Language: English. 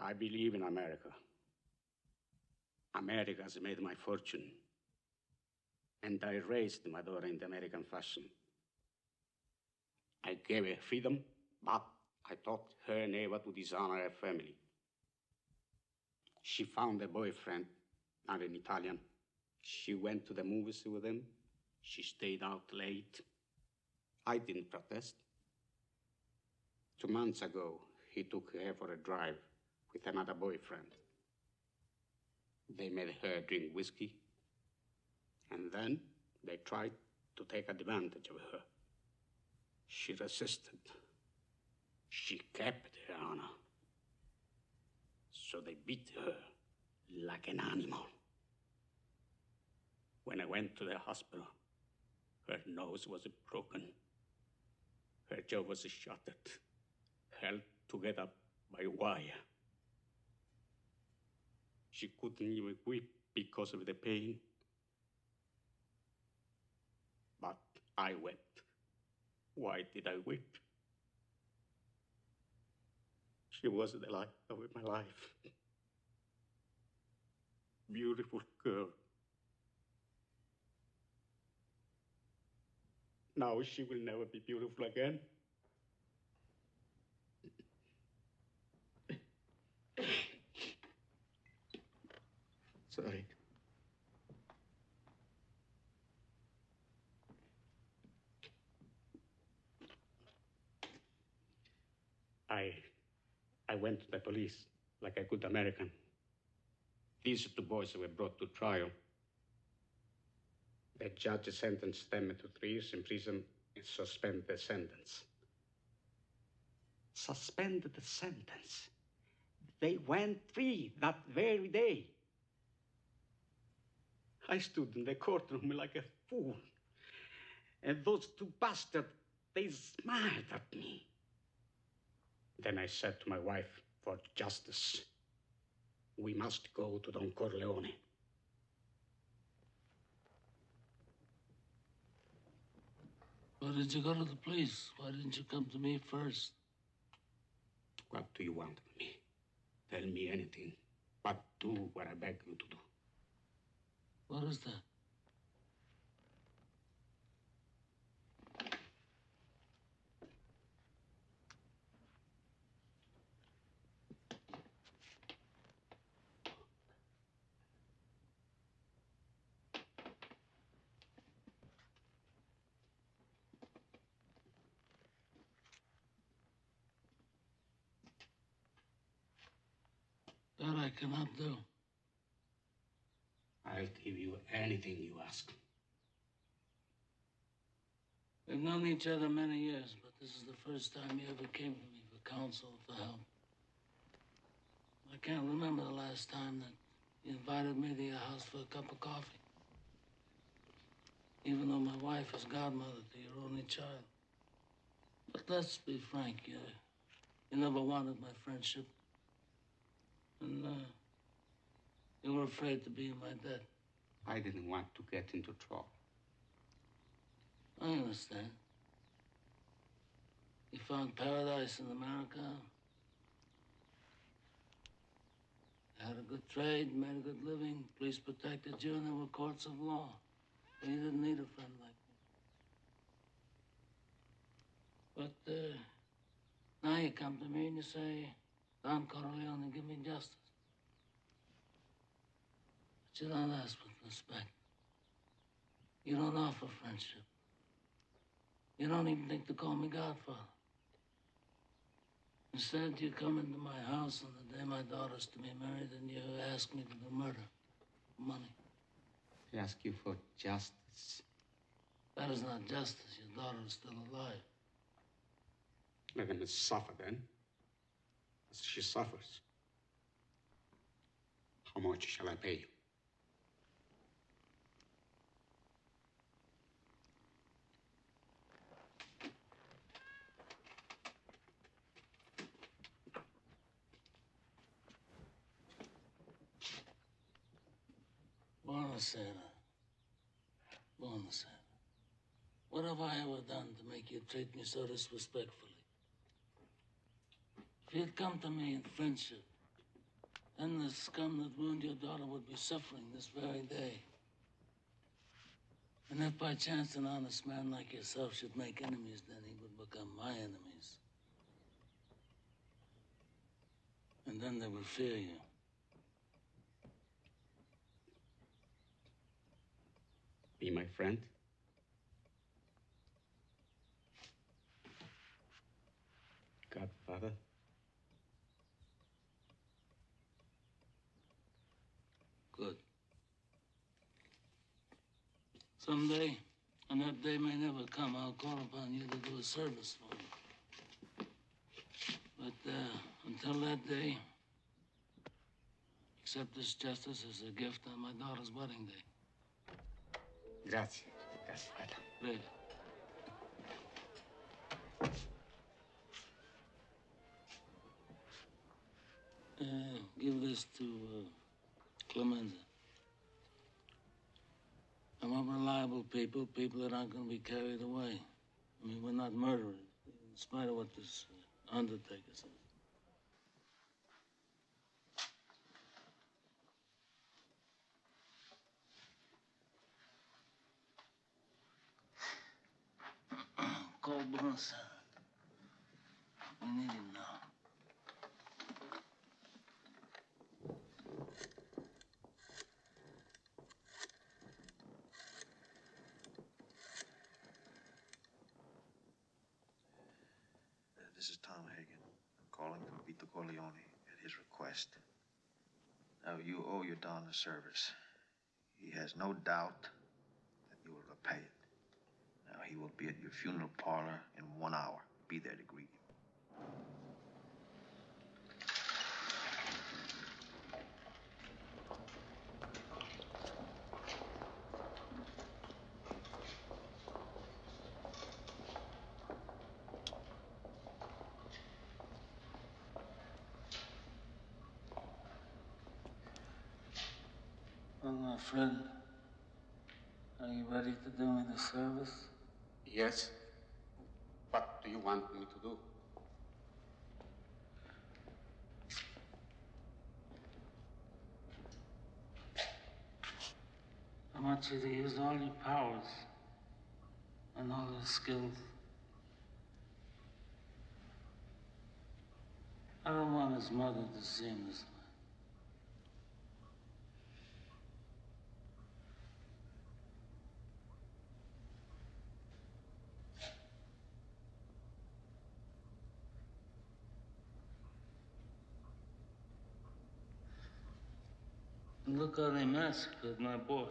I believe in America. America has made my fortune. And I raised my daughter in the American fashion. I gave her freedom, but I taught her never to dishonor her family. She found a boyfriend, not an Italian. She went to the movies with him. She stayed out late. I didn't protest. 2 months ago, he took her for a drive with another boyfriend. They made her drink whiskey, and then they tried to take advantage of her. She resisted. She kept her honor. So they beat her like an animal. When I went to the hospital, her nose was broken. Her jaw was shattered, held together by wire. She couldn't even weep because of the pain. But I wept. Why did I weep? She was the light of my life. Beautiful girl. Now she will never be beautiful again. Sorry. I went to the police like a good American. These 2 boys were brought to trial. The judge sentenced them to 3 years in prison and suspended the sentence. Suspended the sentence? They went free that very day. I stood in the courtroom like a fool. And those 2 bastards, they smiled at me. Then I said to my wife, for justice, we must go to Don Corleone. Why did you go to the police? Why didn't you come to me first? What do you want of me? Tell me anything, but do what I beg you to do. What is that? That I cannot do. I'll give you anything you ask. We've known each other many years, but this is the first time you ever came to me for counsel, for help. I can't remember the last time that you invited me to your house for a cup of coffee. Even though my wife is godmother to your only child. But let's be frank, you never wanted my friendship. And you were afraid to be in my debt. I didn't want to get into trouble. I understand. You found paradise in America. You had a good trade, made a good living. Police protected you, and there were courts of law. But you didn't need a friend like me. But now you come to me and you say, Don Corleone, give me justice. But you don't ask with respect. You don't offer friendship. You don't even think to call me Godfather. Instead, you come into my house on the day my daughter's to be married and you ask me to do murder. Money. I ask you for justice. That is not justice. Your daughter is still alive. Let him suffer then, as she suffers. How much shall I pay you? Bonasera. Bonasera. What have I ever done to make you treat me so disrespectfully? If you'd come to me in friendship, then the scum that ruined your daughter would be suffering this very day. And if by chance an honest man like yourself should make enemies, then he would become my enemies. And then they would fear you. Be my friend? Godfather? Good. Someday, and that day may never come, I'll call upon you to do a service for me. But until that day, accept this justice as a gift on my daughter's wedding day. Grazie, Godfather. Prego. Give this to Clemenza. I want reliable people, people that aren't going to be carried away. I mean, we're not murderers, in spite of what this undertaker says. Call Bonasera. We need him now. This is Tom Hagen. I'm calling from Vito Corleone at his request. Now, you owe your Don a service. He has no doubt that you will repay it. Now, he will be at your funeral parlor in 1 hour. Be there to greet you. Well, my friend, are you ready to do me the service? Yes. What do you want me to do? I want you to use all your powers and all your skills. I don't want his mother to see him this way. And look how they massacred my boy.